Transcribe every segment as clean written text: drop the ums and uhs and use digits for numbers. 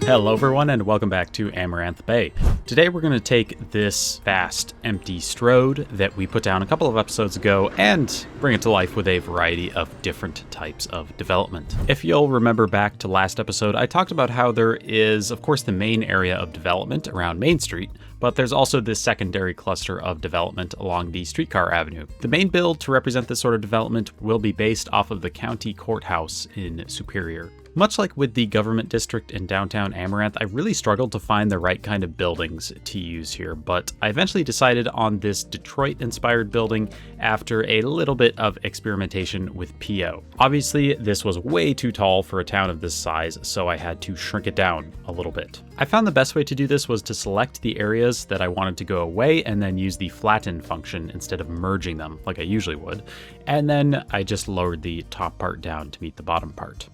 Hello everyone and welcome back to Amaranth Bay. Today we're going to take this vast empty Stroad that we put down a couple of episodes ago and bring it to life with a variety of different types of development. If you'll remember back to last episode, I talked about how there is of course the main area of development around Main Street, but there's also this secondary cluster of development along the Streetcar Avenue. The main build to represent this sort of development will be based off of the county courthouse in Superior. Much like with the government district in downtown Amaranth, I really struggled to find the right kind of buildings to use here, but I eventually decided on this Detroit-inspired building after a little bit of experimentation with PO. Obviously, this was way too tall for a town of this size, so I had to shrink it down a little bit. I found the best way to do this was to select the areas that I wanted to go away and then use the flatten function instead of merging them like I usually would, and then I just lowered the top part down to meet the bottom part.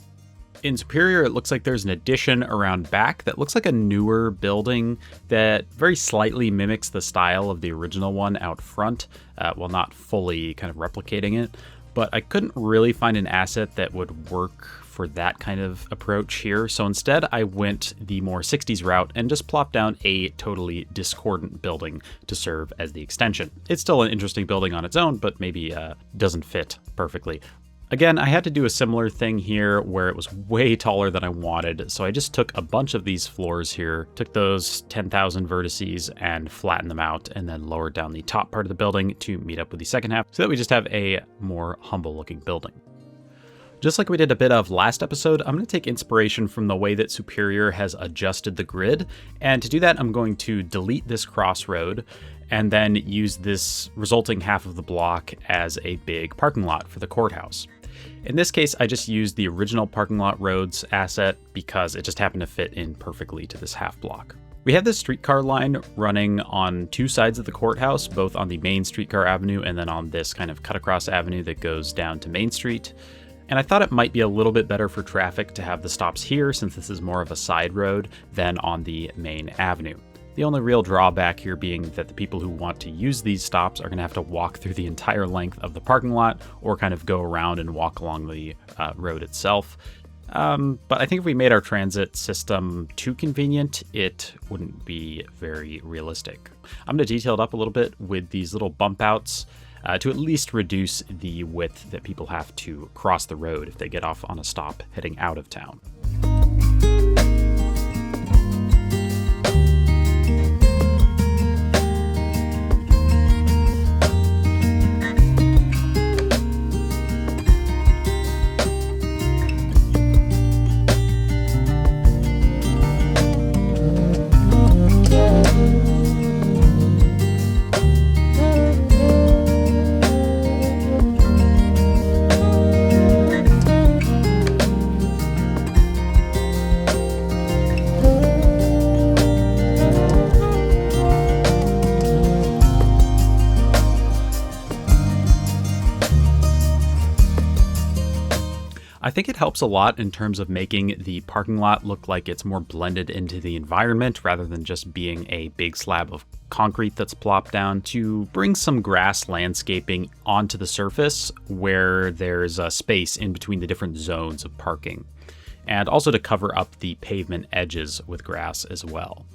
In Superior, it looks like there's an addition around back that looks like a newer building that very slightly mimics the style of the original one out front, while not fully kind of replicating it. But I couldn't really find an asset that would work for that kind of approach here, so instead I went the more 60s route and just plopped down a totally discordant building to serve as the extension. It's still an interesting building on its own, but maybe doesn't fit perfectly. Again, I had to do a similar thing here where it was way taller than I wanted, so I just took a bunch of these floors here, took those 10,000 vertices and flattened them out, and then lowered down the top part of the building to meet up with the second half, so that we just have a more humble-looking building. Just like we did a bit of last episode, I'm going to take inspiration from the way that Superior has adjusted the grid, and to do that I'm going to delete this crossroad, and then use this resulting half of the block as a big parking lot for the courthouse. In this case, I just used the original parking lot roads asset because it just happened to fit in perfectly to this half block. We have this streetcar line running on two sides of the courthouse, both on the main streetcar avenue and then on this kind of cut across avenue that goes down to Main Street. And I thought it might be a little bit better for traffic to have the stops here since this is more of a side road than on the main avenue. The only real drawback here being that the people who want to use these stops are going to have to walk through the entire length of the parking lot or kind of go around and walk along the road itself. But I think if we made our transit system too convenient, it wouldn't be very realistic. I'm going to detail it up a little bit with these little bump outs to at least reduce the width that people have to cross the road if they get off on a stop heading out of town. I think it helps a lot in terms of making the parking lot look like it's more blended into the environment rather than just being a big slab of concrete that's plopped down, to bring some grass landscaping onto the surface where there's a space in between the different zones of parking, and also to cover up the pavement edges with grass as well.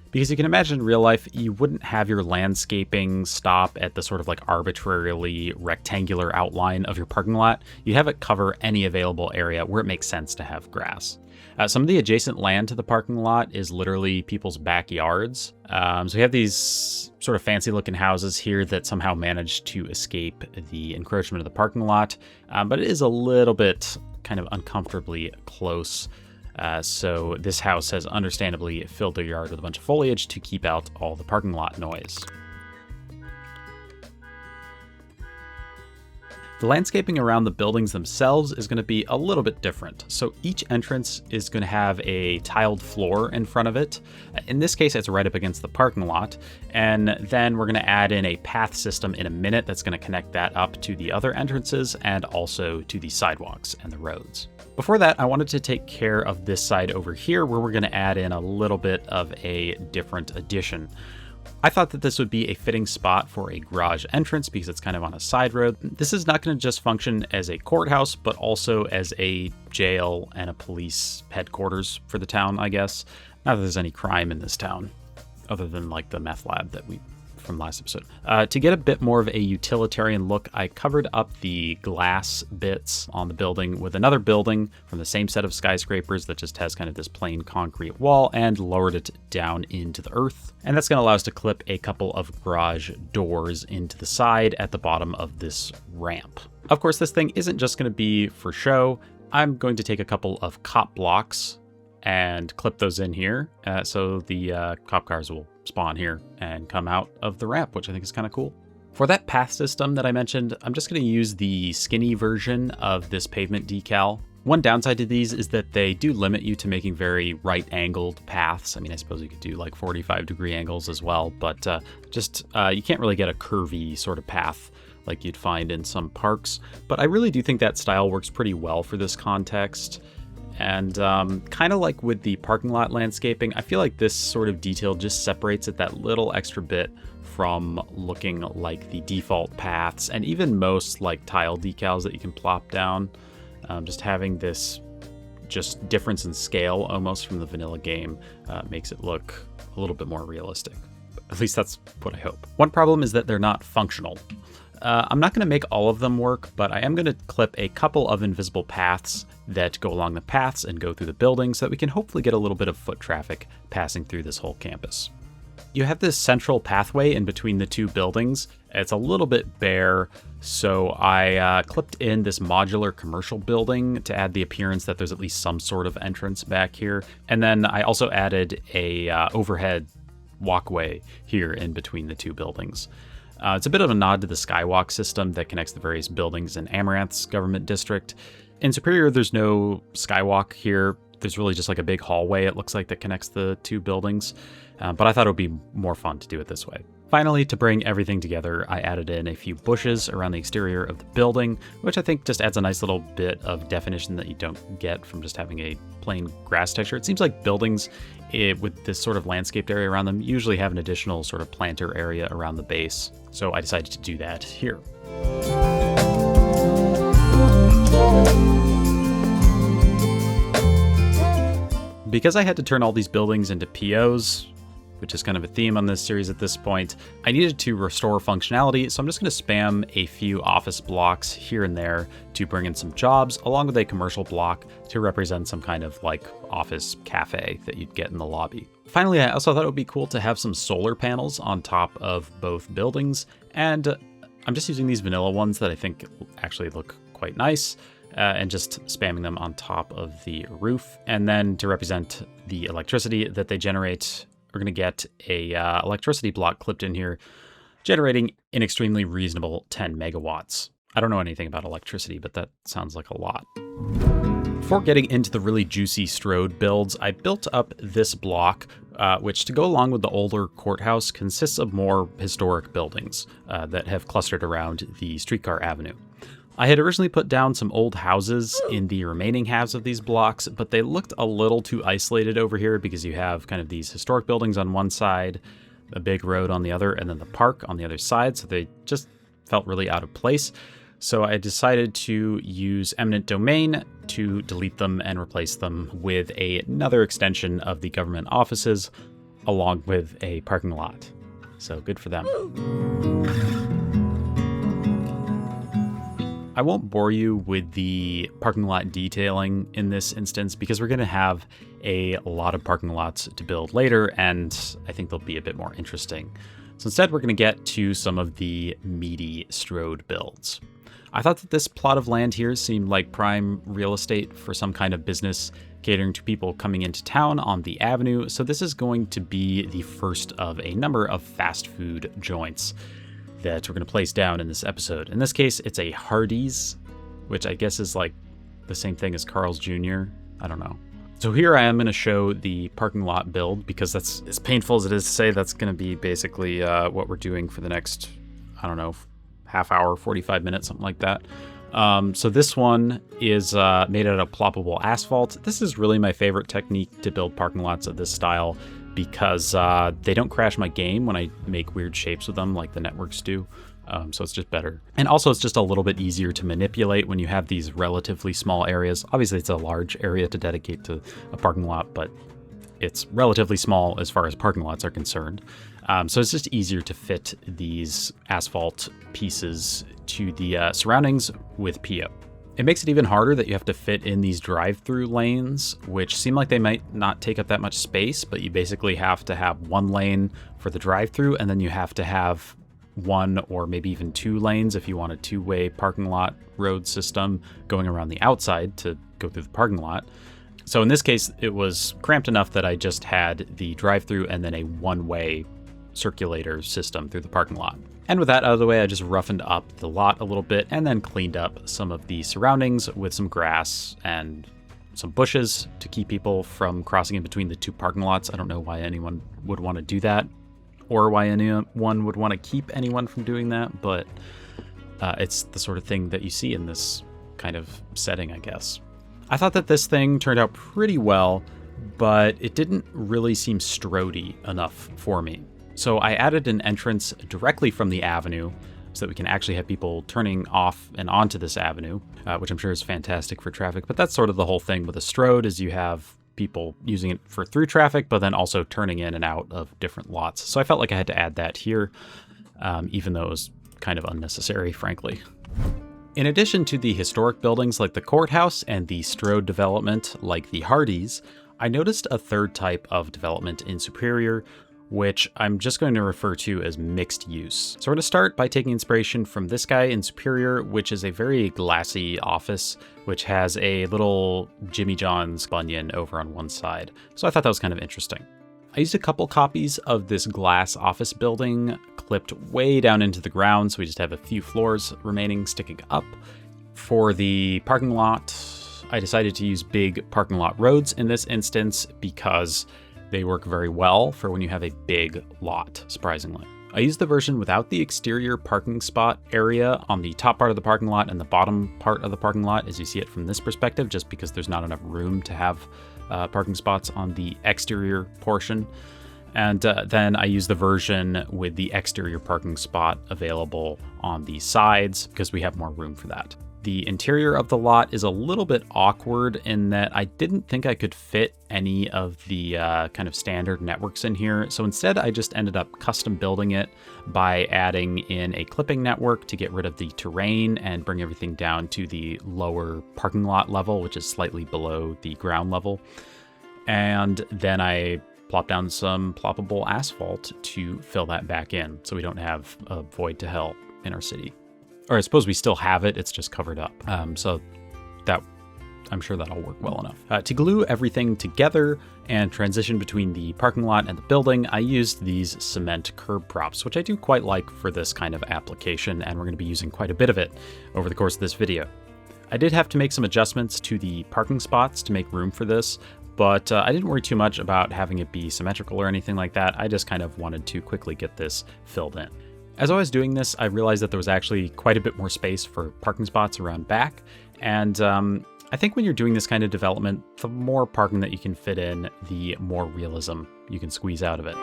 Because you can imagine in real life, you wouldn't have your landscaping stop at the sort of like arbitrarily rectangular outline of your parking lot. You'd have it cover any available area where it makes sense to have grass. Some of the adjacent land to the parking lot is literally people's backyards. So we have these sort of fancy looking houses here that somehow managed to escape the encroachment of the parking lot. But it is a little bit kind of uncomfortably close. So this house has understandably filled their yard with a bunch of foliage to keep out all the parking lot noise. The landscaping around the buildings themselves is going to be a little bit different. So each entrance is going to have a tiled floor in front of it. In this case, it's right up against the parking lot. And then we're going to add in a path system in a minute that's going to connect that up to the other entrances and also to the sidewalks and the roads. Before that, I wanted to take care of this side over here where we're going to add in a little bit of a different addition. I thought that this would be a fitting spot for a garage entrance because it's kind of on a side road. This is not going to just function as a courthouse, but also as a jail and a police headquarters for the town, I guess. Not that there's any crime in this town, other than like the meth lab that we from last episode. To get a bit more of a utilitarian look, I covered up the glass bits on the building with another building from the same set of skyscrapers that just has kind of this plain concrete wall and lowered it down into the earth. And that's going to allow us to clip a couple of garage doors into the side at the bottom of this ramp. Of course, this thing isn't just going to be for show. I'm going to take a couple of cop blocks and clip those in here so the cop cars will spawn here and come out of the ramp, which I think is kind of cool. For that path system that I mentioned, I'm just going to use the skinny version of this pavement decal. One downside to these is that they do limit you to making very right-angled paths. I mean, I suppose you could do like 45-degree angles as well, but you can't really get a curvy sort of path like you'd find in some parks. But I really do think that style works pretty well for this context. And kind of like with the parking lot landscaping, I feel like this sort of detail just separates it that little extra bit from looking like the default paths and even most like tile decals that you can plop down. Just having this just difference in scale almost from the vanilla game makes it look a little bit more realistic. At least that's what I hope. One problem is that they're not functional. I'm not going to make all of them work, but I am going to clip a couple of invisible paths that go along the paths and go through the building so that we can hopefully get a little bit of foot traffic passing through this whole campus. You have this central pathway in between the two buildings. It's a little bit bare, so I clipped in this modular commercial building to add the appearance that there's at least some sort of entrance back here. And then I also added a overhead walkway here in between the two buildings. It's a bit of a nod to the skywalk system that connects the various buildings in Amaranth's government district. In Superior, there's no skywalk here. There's really just like a big hallway, it looks like, that connects the two buildings. But I thought it would be more fun to do it this way. Finally, to bring everything together, I added in a few bushes around the exterior of the building, which I think just adds a nice little bit of definition that you don't get from just having a plain grass texture. It seems like buildings with this sort of landscaped area around them usually have an additional sort of planter area around the base. So I decided to do that here. Because I had to turn all these buildings into POs, which is kind of a theme on this series at this point, I needed to restore functionality, so I'm just going to spam a few office blocks here and there to bring in some jobs, along with a commercial block to represent some kind of like office cafe that you'd get in the lobby. Finally, I also thought it would be cool to have some solar panels on top of both buildings, and I'm just using these vanilla ones that I think actually look quite nice. And just spamming them on top of the roof. And then to represent the electricity that they generate, we're going to get a electricity block clipped in here, generating an extremely reasonable 10 megawatts. I don't know anything about electricity, but that sounds like a lot. Before getting into the really juicy STROAD builds, I built up this block, which to go along with the older courthouse consists of more historic buildings that have clustered around the streetcar avenue. I had originally put down some old houses in the remaining halves of these blocks, but they looked a little too isolated over here because you have kind of these historic buildings on one side, a big road on the other, and then the park on the other side, so they just felt really out of place. So I decided to use eminent domain to delete them and replace them with another extension of the government offices, along with a parking lot. So good for them. I won't bore you with the parking lot detailing in this instance because we're going to have a lot of parking lots to build later, and I think they'll be a bit more interesting. So instead, we're going to get to some of the meaty STROAD builds. I thought that this plot of land here seemed like prime real estate for some kind of business catering to people coming into town on the avenue, so this is going to be the first of a number of fast food joints that we're going to place down in this episode. In this case, it's a Hardee's, which I guess is like the same thing as Carl's Jr. I don't know. So here I am going to show the parking lot build because that's as painful as it is to say. That's going to be basically what we're doing for the next, I don't know, half hour, 45 minutes, something like that. So this one is made out of ploppable asphalt. This is really my favorite technique to build parking lots of this style because they don't crash my game when I make weird shapes with them like the networks do. So it's just better. And also it's just a little bit easier to manipulate when you have these relatively small areas. Obviously it's a large area to dedicate to a parking lot, but it's relatively small as far as parking lots are concerned. So it's just easier to fit these asphalt pieces to the surroundings with PO. It makes it even harder that you have to fit in these drive-through lanes, which seem like they might not take up that much space, but you basically have to have one lane for the drive-through, and then you have to have one or maybe even two lanes if you want a two-way parking lot road system going around the outside to go through the parking lot. So in this case, it was cramped enough that I just had the drive-through and then a one-way circulator system through the parking lot. And with that out of the way, I just roughened up the lot a little bit and then cleaned up some of the surroundings with some grass and some bushes to keep people from crossing in between the two parking lots. I don't know why anyone would want to do that or why anyone would want to keep anyone from doing that, but it's the sort of thing that you see in this kind of setting, I guess. I thought that this thing turned out pretty well, but it didn't really seem Stroady enough for me. So I added an entrance directly from the avenue so that we can actually have people turning off and onto this avenue, which I'm sure is fantastic for traffic. But that's sort of the whole thing with a STROAD, is you have people using it for through traffic, but then also turning in and out of different lots. So I felt like I had to add that here, even though it was kind of unnecessary, frankly. In addition to the historic buildings like the courthouse and the STROAD development like the Hardys, I noticed a third type of development in Superior, which I'm just going to refer to as mixed use. So we're going to start by taking inspiration from this guy in Superior, which is a very glassy office, which has a little Jimmy John's Bunyan over on one side. So I thought that was kind of interesting. I used a couple copies of this glass office building clipped way down into the ground, so we just have a few floors remaining sticking up. For the parking lot, I decided to use big parking lot roads in this instance because they work very well for when you have a big lot, surprisingly. I used the version without the exterior parking spot area on the top part of the parking lot and the bottom part of the parking lot as you see it from this perspective, just because there's not enough room to have parking spots on the exterior portion. And then I used the version with the exterior parking spot available on the sides because we have more room for that. The interior of the lot is a little bit awkward in that I didn't think I could fit any of the kind of standard networks in here. So instead, I just ended up custom building it by adding in a clipping network to get rid of the terrain and bring everything down to the lower parking lot level, which is slightly below the ground level. And then I plopped down some ploppable asphalt to fill that back in so we don't have a void to hell in our city. Or I suppose we still have it, it's just covered up. So that I'm sure that'll work well enough. To glue everything together and transition between the parking lot and the building, I used these cement curb props, which I do quite like for this kind of application, and we're going to be using quite a bit of it over the course of this video. I did have to make some adjustments to the parking spots to make room for this, but I didn't worry too much about having it be symmetrical or anything like that. I just kind of wanted to quickly get this filled in. As I was doing this, I realized that there was actually quite a bit more space for parking spots around back. And I think when you're doing this kind of development, the more parking that you can fit in, the more realism you can squeeze out of it.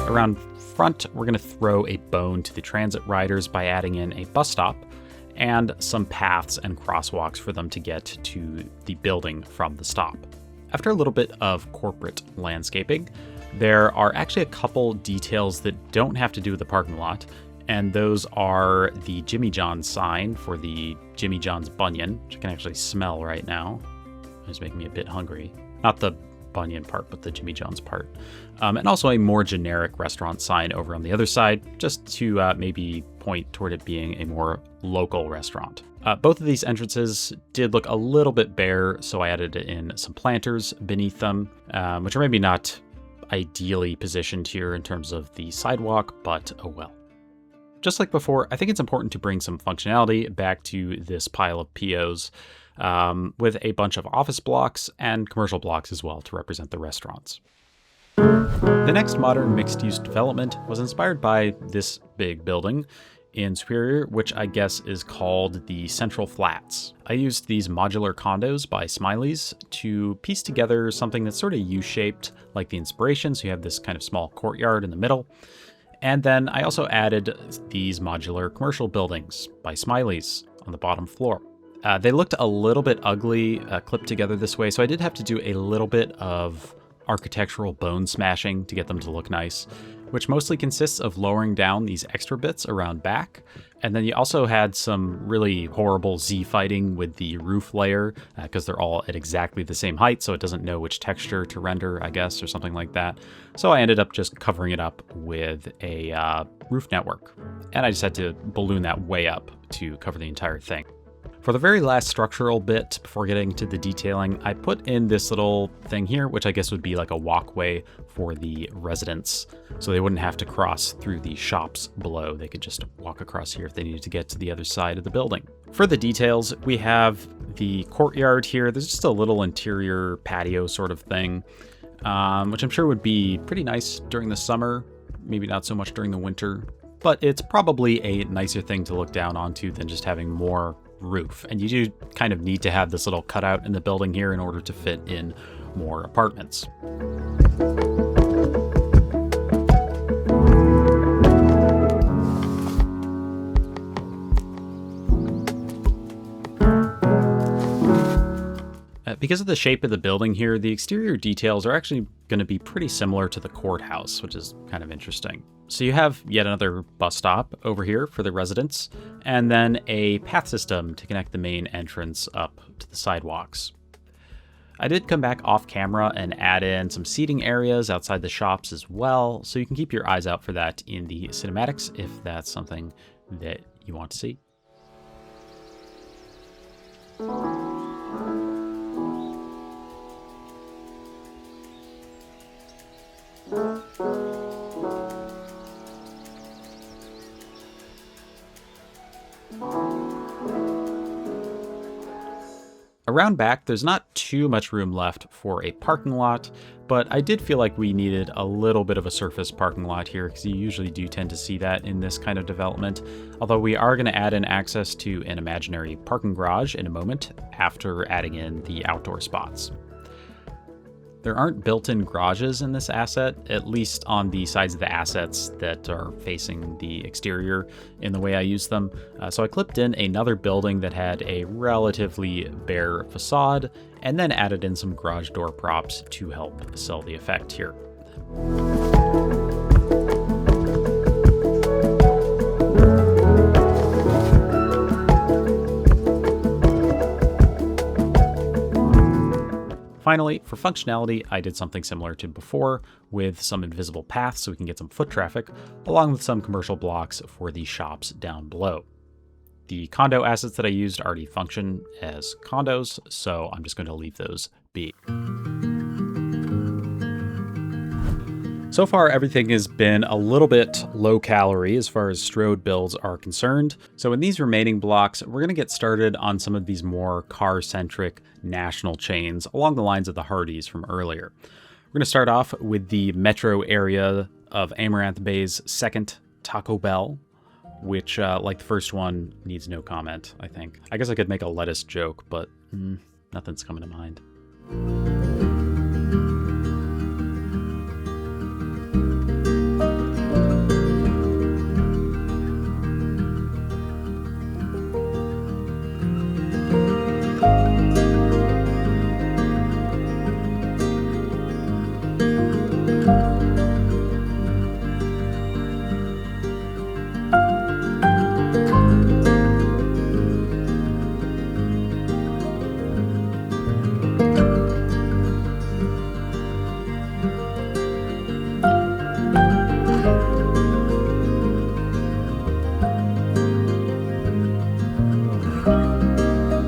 Around front, we're going to throw a bone to the transit riders by adding in a bus stop and some paths and crosswalks for them to get to the building from the stop. After a little bit of corporate landscaping, there are actually a couple details that don't have to do with the parking lot, and those are the Jimmy John's sign for the Jimmy John's Bunyan, which I can actually smell right now. It's making me a bit hungry. Not the Bunyan part, but the Jimmy John's part. And also a more generic restaurant sign over on the other side, just to maybe point toward it being a more local restaurant. Both of these entrances did look a little bit bare, so I added in some planters beneath them, which are maybe not ideally positioned here in terms of the sidewalk, but oh well. Just like before, I think it's important to bring some functionality back to this pile of POs. with a bunch of office blocks and commercial blocks as well to represent the restaurants. The next modern mixed-use development was inspired by this big building in Superior, which I guess is called the Central Flats. I used these modular condos by Smiley's to piece together something that's sort of U-shaped, like the inspiration, so you have this kind of small courtyard in the middle. And then I also added these modular commercial buildings by Smiley's on the bottom floor. They looked a little bit ugly clipped together this way, so I did have to do a little bit of architectural bone smashing to get them to look nice, which mostly consists of lowering down these extra bits around back. And then you also had some really horrible Z fighting with the roof layer because they're all at exactly the same height, so it doesn't know which texture to render, I guess, or something like that. So I ended up just covering it up with a roof network. And I just had to balloon that way up to cover the entire thing. For the very last structural bit, before getting to the detailing, I put in this little thing here, which I guess would be like a walkway for the residents, so they wouldn't have to cross through the shops below. They could just walk across here if they needed to get to the other side of the building. For the details, we have the courtyard here. There's just a little interior patio sort of thing, which I'm sure would be pretty nice during the summer, maybe not so much during the winter, but it's probably a nicer thing to look down onto than just having more roof. And you do kind of need to have this little cutout in the building here in order to fit in more apartments. Because of the shape of the building here, the exterior details are actually going to be pretty similar to the courthouse, which is kind of interesting. So you have yet another bus stop over here for the residents, and then a path system to connect the main entrance up to the sidewalks. I did come back off camera and add in some seating areas outside the shops as well, so you can keep your eyes out for that in the cinematics if that's something that you want to see. Around back, there's not too much room left for a parking lot, but I did feel like we needed a little bit of a surface parking lot here because you usually do tend to see that in this kind of development, although we are going to add in access to an imaginary parking garage in a moment after adding in the outdoor spots. There aren't built-in garages in this asset, at least on the sides of the assets that are facing the exterior in the way I use them. So I clipped in another building that had a relatively bare facade, and then added in some garage door props to help sell the effect here. Finally, for functionality, I did something similar to before with some invisible paths so we can get some foot traffic, along with some commercial blocks for the shops down below. The condo assets that I used already function as condos, so I'm just going to leave those be. So far, everything has been a little bit low calorie as far as STROAD builds are concerned. So in these remaining blocks, we're going to get started on some of these more car-centric national chains along the lines of the Hardee's from earlier. We're going to start off with the metro area of Amaranth Bay's second Taco Bell, which, like the first one, needs no comment, I think. I guess I could make a lettuce joke, but nothing's coming to mind.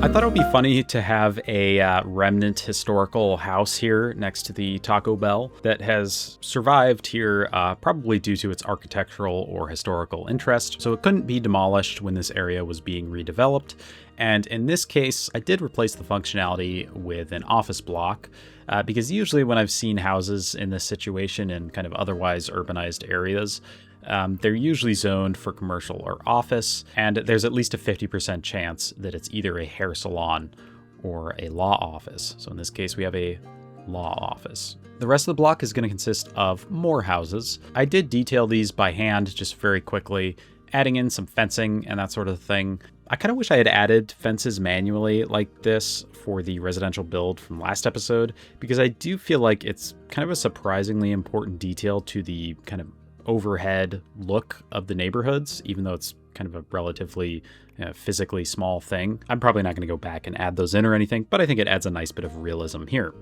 I thought it would be funny to have a remnant historical house here next to the Taco Bell that has survived here probably due to its architectural or historical interest, so it couldn't be demolished when this area was being redeveloped, And in this case, I did replace the functionality with an office block because usually when I've seen houses in this situation in kind of otherwise urbanized areas, they're usually zoned for commercial or office, and there's at least a 50% chance that it's either a hair salon or a law office. So in this case, we have a law office. The rest of the block is going to consist of more houses. I did detail these by hand just very quickly, adding in some fencing and that sort of thing. I kind of wish I had added fences manually like this for the residential build from last episode, because I do feel like it's kind of a surprisingly important detail to the kind of overhead look of the neighborhoods, even though it's kind of a relatively physically small thing. I'm probably not going to go back and add those in or anything, but I think it adds a nice bit of realism here.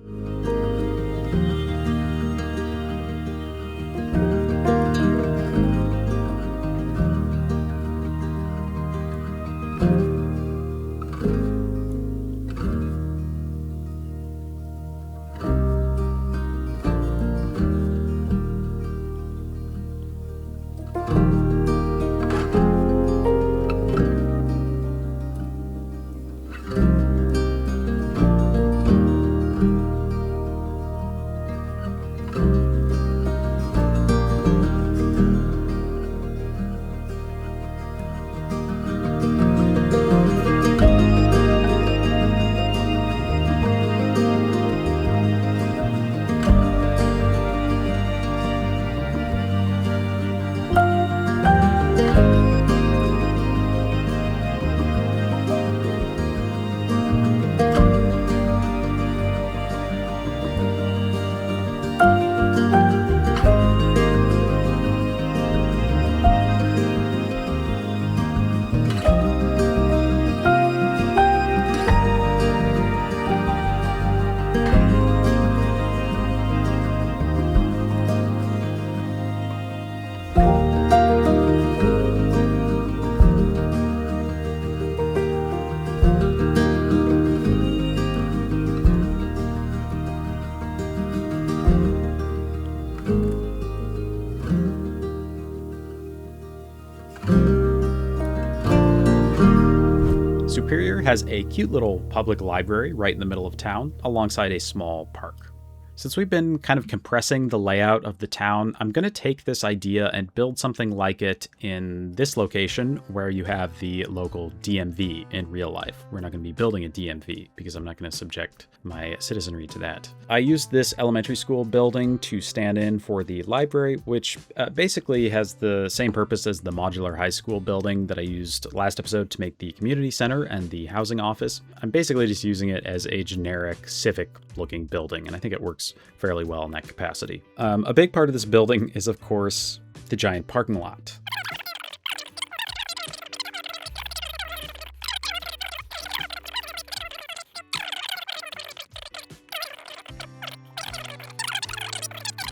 Superior has a cute little public library right in the middle of town, alongside a small park. Since we've been kind of compressing the layout of the town, I'm going to take this idea and build something like it in this location where you have the local DMV in real life. We're not going to be building a DMV because I'm not going to subject my citizenry to that. I used this elementary school building to stand in for the library, which basically has the same purpose as the modular high school building that I used last episode to make the community center and the housing office. I'm basically just using it as a generic civic looking building, and I think it works fairly well in that capacity. A big part of this building is, of course, the giant parking lot.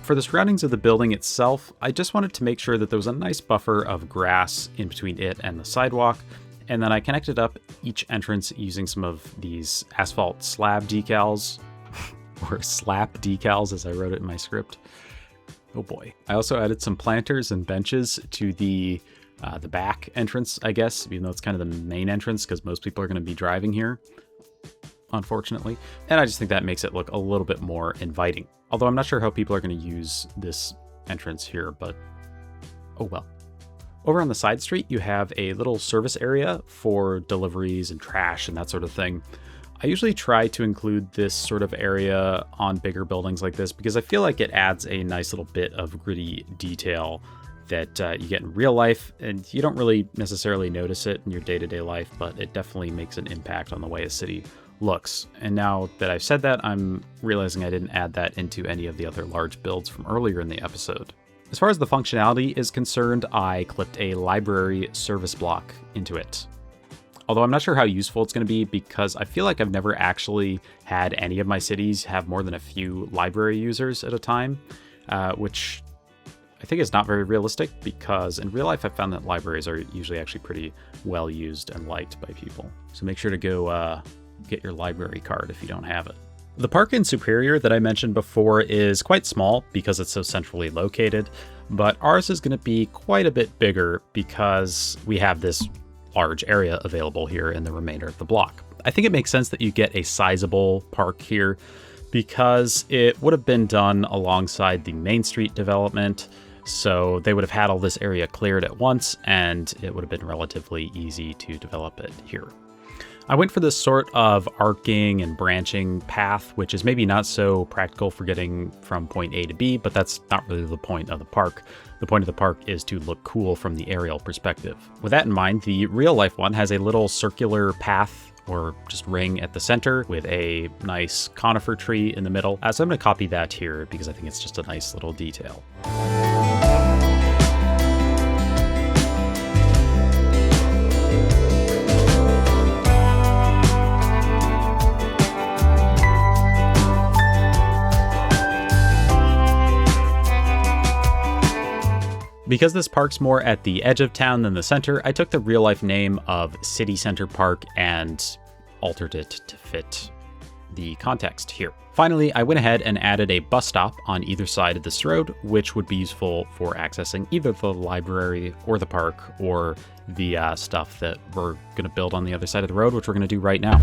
For the surroundings of the building itself, I just wanted to make sure that there was a nice buffer of grass in between it and the sidewalk, and then I connected up each entrance using some of these asphalt slab decals, or slap decals as I wrote it in my script. Oh boy. I also added some planters and benches to the back entrance, I guess, even though it's kind of the main entrance because most people are going to be driving here, unfortunately. And I just think that makes it look a little bit more inviting. Although I'm not sure how people are going to use this entrance here, but oh well. Over on the side street, you have a little service area for deliveries and trash and that sort of thing. I usually try to include this sort of area on bigger buildings like this because I feel like it adds a nice little bit of gritty detail that you get in real life, and you don't really necessarily notice it in your day-to-day life, but it definitely makes an impact on the way a city looks. And now that I've said that, I'm realizing I didn't add that into any of the other large builds from earlier in the episode. As far as the functionality is concerned, I clipped a library service block into it. Although I'm not sure how useful it's going to be because I feel like I've never actually had any of my cities have more than a few library users at a time, which I think is not very realistic because in real life I've found that libraries are usually actually pretty well used and liked by people. So make sure to go get your library card if you don't have it. The park in Superior that I mentioned before is quite small because it's so centrally located, but ours is going to be quite a bit bigger because we have this large area available here in the remainder of the block. I think it makes sense that you get a sizable park here because it would have been done alongside the Main Street development, so they would have had all this area cleared at once, and it would have been relatively easy to develop it here. I went for this sort of arcing and branching path, which is maybe not so practical for getting from point A to B, but that's not really the point of the park. The point of the park is to look cool from the aerial perspective. With that in mind, the real life one has a little circular path or just ring at the center with a nice conifer tree in the middle. So I'm going to copy that here because I think it's just a nice little detail. Because this park's more at the edge of town than the center, I took the real-life name of City Center Park and altered it to fit the context here. Finally, I went ahead and added a bus stop on either side of the STROAD, which would be useful for accessing either the library or the park or the stuff that we're going to build on the other side of the road, which we're going to do right now.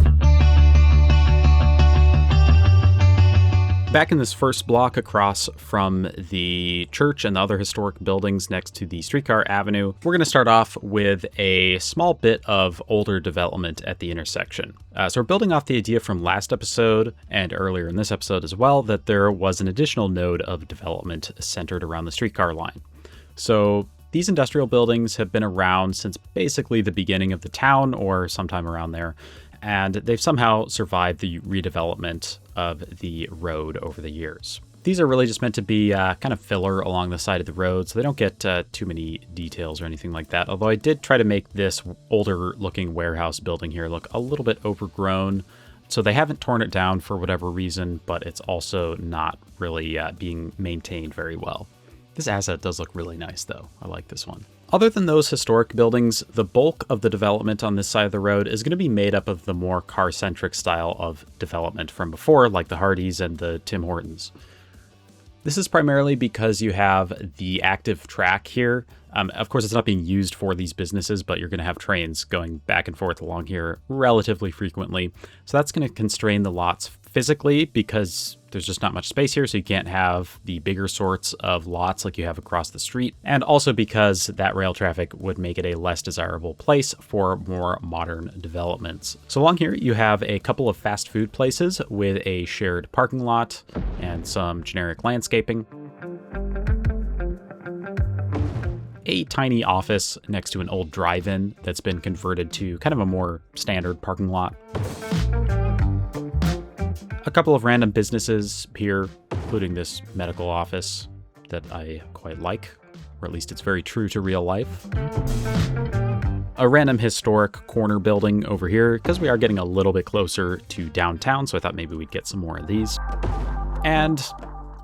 Back in this first block across from the church and the other historic buildings next to the streetcar avenue, we're going to start off with a small bit of older development at the intersection. So we're building off the idea from last episode and earlier in this episode as well that there was an additional node of development centered around the streetcar line. So these industrial buildings have been around since basically the beginning of the town or sometime around there, and they've somehow survived the redevelopment of the road over the years. These are really just meant to be kind of filler along the side of the road, so they don't get too many details or anything like that, although I did try to make this older looking warehouse building here look a little bit overgrown. So they haven't torn it down for whatever reason, but it's also not really being maintained very well. This asset does look really nice though. I like this one. Other than those historic buildings, the bulk of the development on this side of the road is going to be made up of the more car-centric style of development from before, like the Hardys and the Tim Hortons. This is primarily because you have the active track here. Of course, it's not being used for these businesses, but you're going to have trains going back and forth along here relatively frequently. So that's going to constrain the lots physically because there's just not much space here, so you can't have the bigger sorts of lots like you have across the street. And also because that rail traffic would make it a less desirable place for more modern developments. So along here, you have a couple of fast food places with a shared parking lot and some generic landscaping. A tiny office next to an old drive-in that's been converted to kind of a more standard parking lot. A couple of random businesses here, including this medical office that I quite like, or at least it's very true to real life. A random historic corner building over here, because we are getting a little bit closer to downtown, so I thought maybe we'd get some more of these. And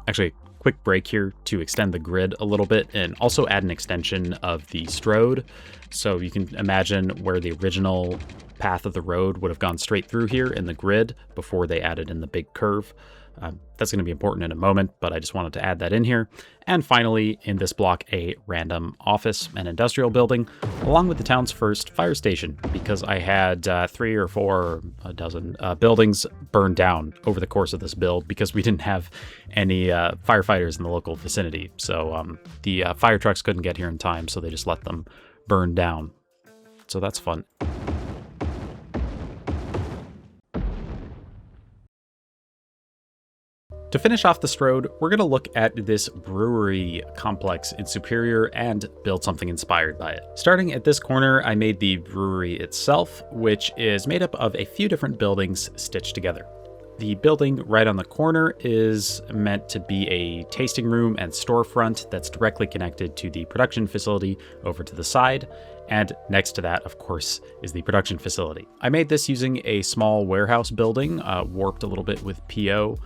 actually, quick break here to extend the grid a little bit and also add an extension of the STROAD. So you can imagine where the original path of the road would have gone straight through here in the grid before they added in the big curve. That's going to be important in a moment, but I just wanted to add that in here. And finally, in this block, a random office and industrial building, along with the town's first fire station, because I had 3 or 4 or a dozen buildings burned down over the course of this build because we didn't have any firefighters in the local vicinity. So the fire trucks couldn't get here in time, so they just let them burn down. So that's fun. To finish off the STROAD, we're going to look at this brewery complex in Superior and build something inspired by it. Starting at this corner, I made the brewery itself, which is made up of a few different buildings stitched together. The building right on the corner is meant to be a tasting room and storefront that's directly connected to the production facility over to the side. And next to that, of course, is the production facility. I made this using a small warehouse building, warped a little bit with PO.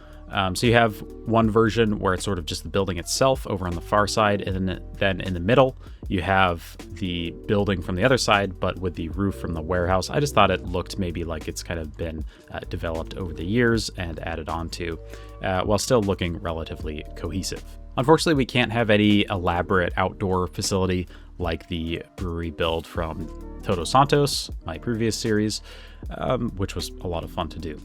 So you have one version where it's sort of just the building itself over on the far side, and then in the middle you have the building from the other side, but with the roof from the warehouse. I just thought it looked maybe like it's kind of been developed over the years and added onto, while still looking relatively cohesive. Unfortunately, we can't have any elaborate outdoor facility like the brewery build from Todos Santos, my previous series, which was a lot of fun to do.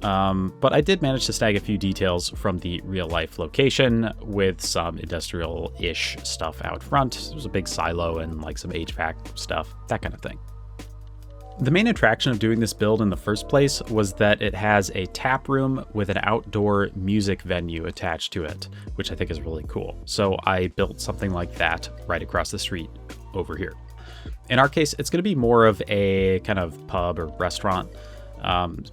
But I did manage to snag a few details from the real-life location with some industrial-ish stuff out front. There was a big silo and like some HVAC stuff, that kind of thing. The main attraction of doing this build in the first place was that it has a tap room with an outdoor music venue attached to it, which I think is really cool. So I built something like that right across the street over here. In our case, it's going to be more of a kind of pub or restaurant,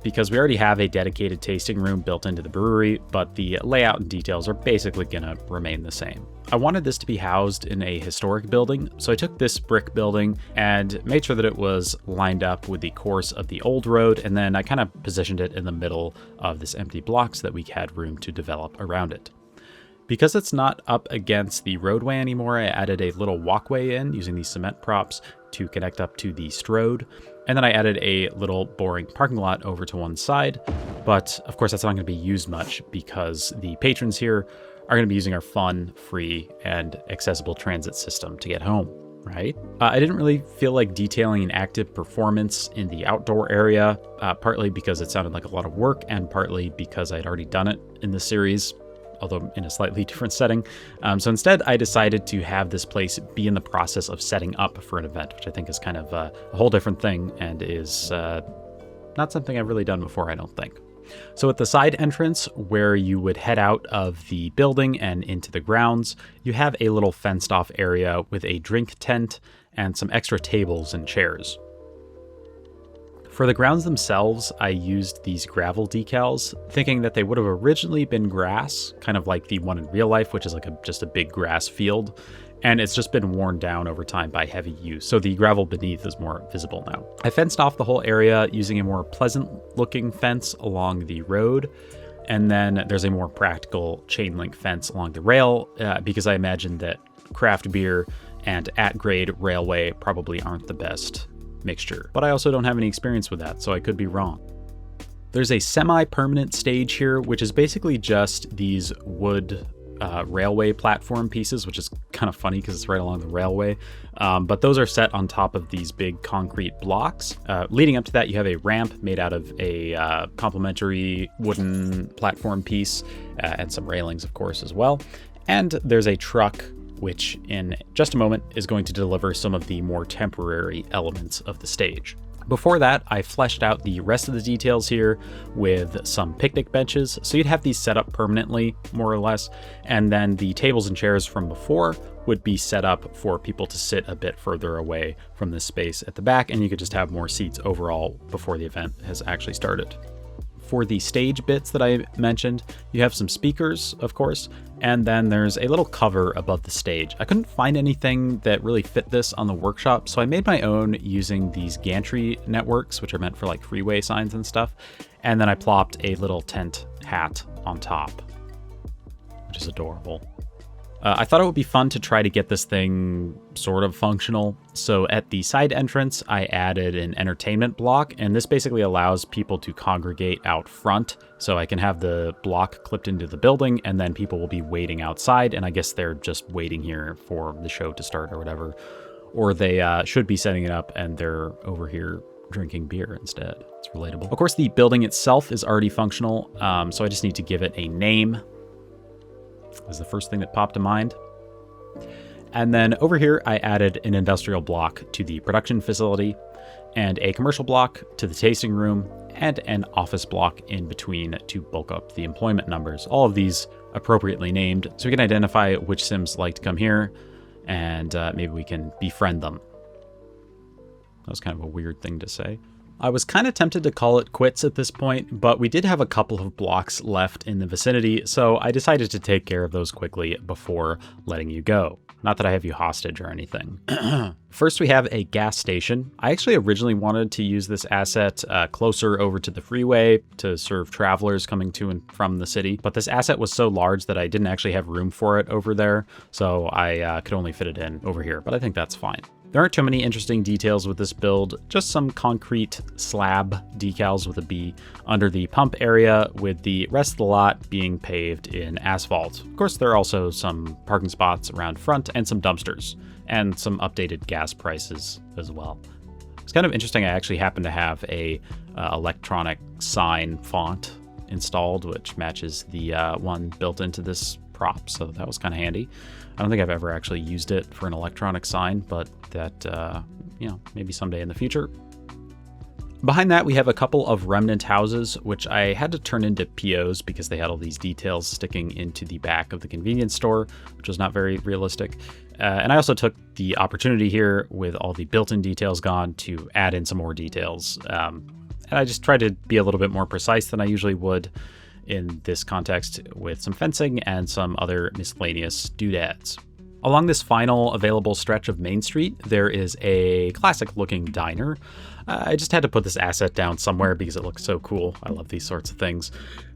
because we already have a dedicated tasting room built into the brewery, but the layout and details are basically going to remain the same. I wanted this to be housed in a historic building, so I took this brick building and made sure that it was lined up with the course of the old road, and then I kind of positioned it in the middle of this empty block so that we had room to develop around it. Because it's not up against the roadway anymore, I added a little walkway in using these cement props to connect up to the STROAD. And then I added a little boring parking lot over to one side. But of course, that's not going to be used much because the patrons here are going to be using our fun, free, and accessible transit system to get home, right? I didn't really feel like detailing an active performance in the outdoor area, partly because it sounded like a lot of work and partly because I'd already done it in the series, although in a slightly different setting. So instead, I decided to have this place be in the process of setting up for an event, which I think is kind of a whole different thing and is not something I've really done before, I don't think. So at the side entrance, where you would head out of the building and into the grounds, you have a little fenced off area with a drink tent and some extra tables and chairs. For the grounds themselves, I used these gravel decals, thinking that they would have originally been grass, kind of like the one in real life, which is like just a big grass field, and it's just been worn down over time by heavy use, so the gravel beneath is more visible now. I fenced off the whole area using a more pleasant-looking fence along the road, and then there's a more practical chain link fence along the rail, because I imagine that craft beer and at-grade railway probably aren't the best mixture. But I also don't have any experience with that, so I could be wrong. There's a semi-permanent stage here, which is basically just these wood railway platform pieces, which is kind of funny because it's right along the railway. But those are set on top of these big concrete blocks. Leading up to that, you have a ramp made out of a complementary wooden platform piece and some railings, of course, as well. And there's a truck which in just a moment is going to deliver some of the more temporary elements of the stage. Before that, I fleshed out the rest of the details here with some picnic benches, so you'd have these set up permanently, more or less, and then the tables and chairs from before would be set up for people to sit a bit further away from the space at the back, and you could just have more seats overall before the event has actually started. For the stage bits that I mentioned, you have some speakers, of course, and then there's a little cover above the stage. I couldn't find anything that really fit this on the workshop, so I made my own using these gantry networks, which are meant for like freeway signs and stuff, and then I plopped a little tent hat on top, which is adorable. I thought it would be fun to try to get this thing sort of functional. So at the side entrance, I added an entertainment block, and this basically allows people to congregate out front. So I can have the block clipped into the building, and then people will be waiting outside. And I guess they're just waiting here for the show to start or whatever. Or they should be setting it up and they're over here drinking beer instead. It's relatable. Of course, the building itself is already functional. So I just need to give it a name. Is the first thing that popped to mind. And then over here, I added an industrial block to the production facility and a commercial block to the tasting room and an office block in between to bulk up the employment numbers. All of these appropriately named so we can identify which Sims like to come here and maybe we can befriend them. That was kind of a weird thing to say. I was kind of tempted to call it quits at this point, but we did have a couple of blocks left in the vicinity, so I decided to take care of those quickly before letting you go. Not that I have you hostage or anything. First, we have a gas station. I actually originally wanted to use this asset closer over to the freeway to serve travelers coming to and from the city, but this asset was so large that I didn't actually have room for it over there, so I could only fit it in over here, but I think that's fine. There aren't too many interesting details with this build, just some concrete slab decals with a B under the pump area, with the rest of the lot being paved in asphalt. Of course, there are also some parking spots around front and some dumpsters, and some updated gas prices as well. It's kind of interesting, I actually happen to have a electronic sign font installed, which matches the one built into this prop, so that was kind of handy. I don't think I've ever actually used it for an electronic sign, but that, maybe someday in the future. Behind that, we have a couple of remnant houses, which I had to turn into POs because they had all these details sticking into the back of the convenience store, which was not very realistic. And I also took the opportunity here, with all the built-in details gone, to add in some more details. And I just tried to be a little bit more precise than I usually would in this context, with some fencing and some other miscellaneous doodads. Along this final available stretch of Main Street, there is a classic looking diner. I just had to put this asset down somewhere because it looks so cool. I love these sorts of things.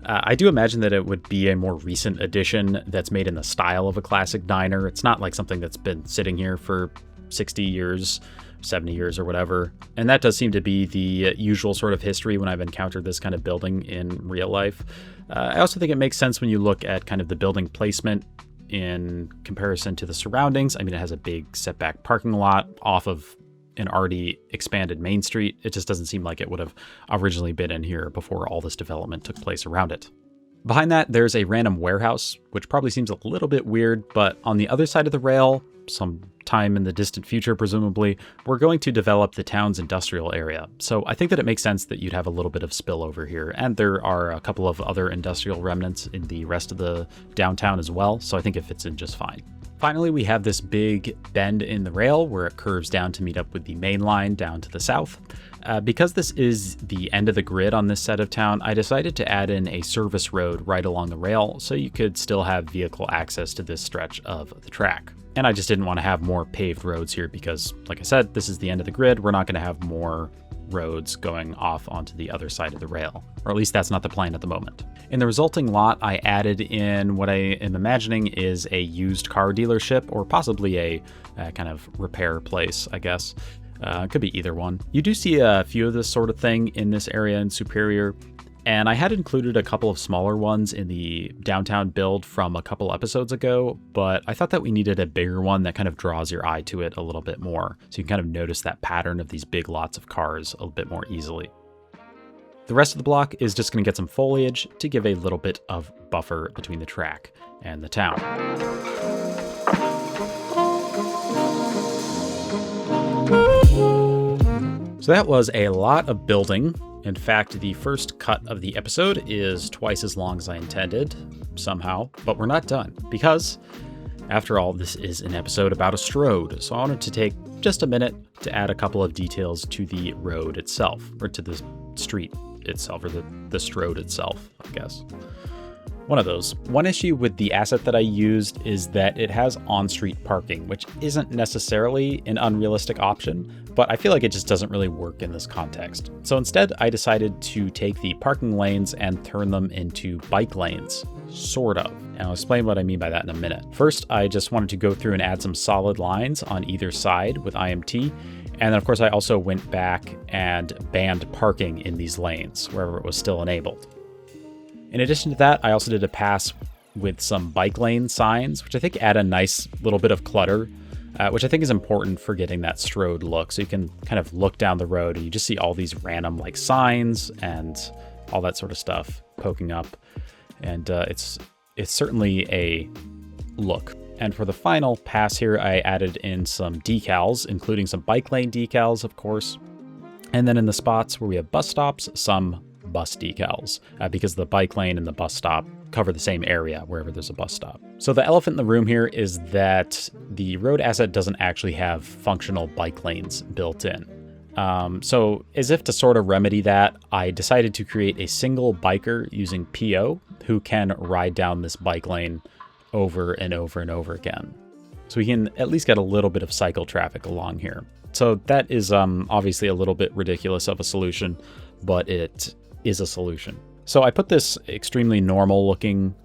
I do imagine that it would be a more recent addition that's made in the style of a classic diner. It's not like something that's been sitting here for 60 years, 70 years or whatever. And that does seem to be the usual sort of history when I've encountered this kind of building in real life. I also think it makes sense when you look at kind of the building placement in comparison to the surroundings. I mean, it has a big setback parking lot off of an already expanded Main Street. It just doesn't seem like it would have originally been in here before all this development took place around it. Behind that, there's a random warehouse, which probably seems a little bit weird, but on the other side of the rail, sometime in the distant future, presumably, we're going to develop the town's industrial area. So I think that it makes sense that you'd have a little bit of spillover here. And there are a couple of other industrial remnants in the rest of the downtown as well. So I think it fits in just fine. Finally, we have this big bend in the rail where it curves down to meet up with the main line down to the south. Because this is the end of the grid on this set of town, I decided to add in a service road right along the rail so you could still have vehicle access to this stretch of the track. And I just didn't want to have more paved roads here because, like I said, this is the end of the grid. We're not going to have more roads going off onto the other side of the rail, or at least that's not the plan at the moment. In the resulting lot, I added in what I am imagining is a used car dealership, or possibly a kind of repair place, I guess. Could be either one. You do see a few of this sort of thing in this area in Superior, and I had included a couple of smaller ones in the downtown build from a couple episodes ago, but I thought that we needed a bigger one that kind of draws your eye to it a little bit more, so you can kind of notice that pattern of these big lots of cars a little bit more easily. The rest of the block is just going to get some foliage to give a little bit of buffer between the track and the town. So that was a lot of building. In fact, the first cut of the episode is twice as long as I intended, somehow, but we're not done, because, after all, this is an episode about a STROAD, so I wanted to take just a minute to add a couple of details to the road itself, or to the street itself, or the STROAD itself, I guess. One of those. One issue with the asset that I used is that it has on-street parking, which isn't necessarily an unrealistic option, but I feel like it just doesn't really work in this context. So instead, I decided to take the parking lanes and turn them into bike lanes, sort of. And I'll explain what I mean by that in a minute. First, I just wanted to go through and add some solid lines on either side with IMT. And then, of course, I also went back and banned parking in these lanes wherever it was still enabled. In addition to that, I also did a pass with some bike lane signs, which I think add a nice little bit of clutter, which I think is important for getting that STROAD look. So you can kind of look down the road and you just see all these random like signs and all that sort of stuff poking up. And it's certainly a look. And for the final pass here, I added in some decals, including some bike lane decals, of course. And then in the spots where we have bus stops, some bus decals, because the bike lane and the bus stop cover the same area wherever there's a bus stop. So the elephant in the room here is that the road asset doesn't actually have functional bike lanes built in. So as if to sort of remedy that, I decided to create a single biker using PO who can ride down this bike lane over and over and over again. So we can at least get a little bit of cycle traffic along here. So that is obviously a little bit ridiculous of a solution, but it is a solution. So I put this extremely normal looking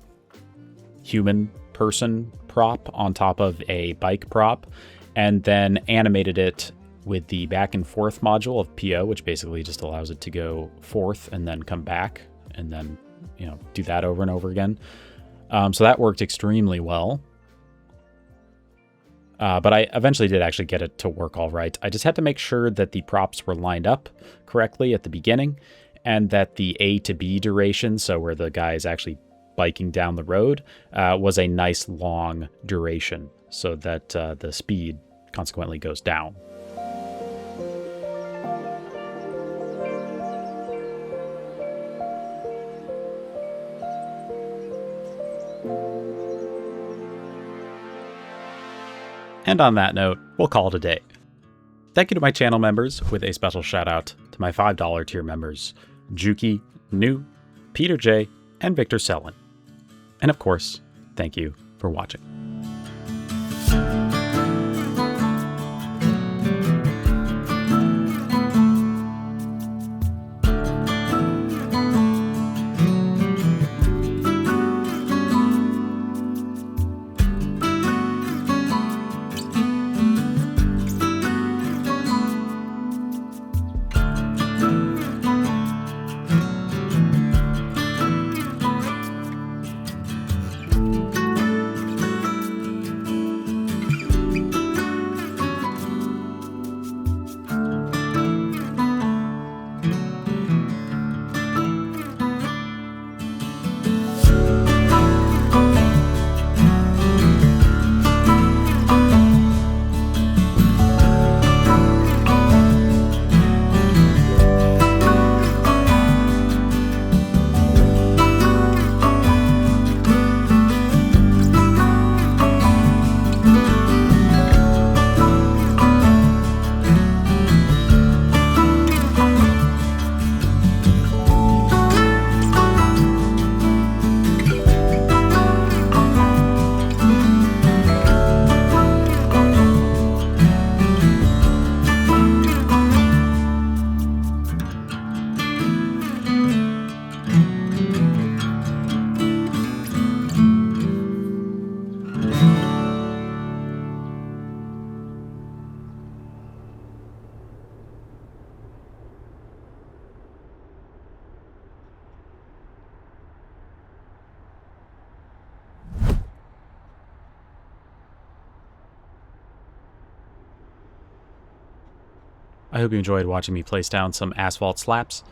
human person prop on top of a bike prop and then animated it with the back and forth module of PO, which basically just allows it to go forth and then come back and then, do that over and over again. So that worked extremely well. But I eventually did actually get it to work all right. I just had to make sure that the props were lined up correctly at the beginning and that the A to B duration, so where the guy is actually biking down the road, was a nice long duration so that the speed consequently goes down. And on that note, we'll call it a day. Thank you to my channel members, with a special shout out to my $5 tier members, Juki, New, Peter J, and Victor Sellin. And of course, thank you for watching. I hope you enjoyed watching me place down some asphalt slaps.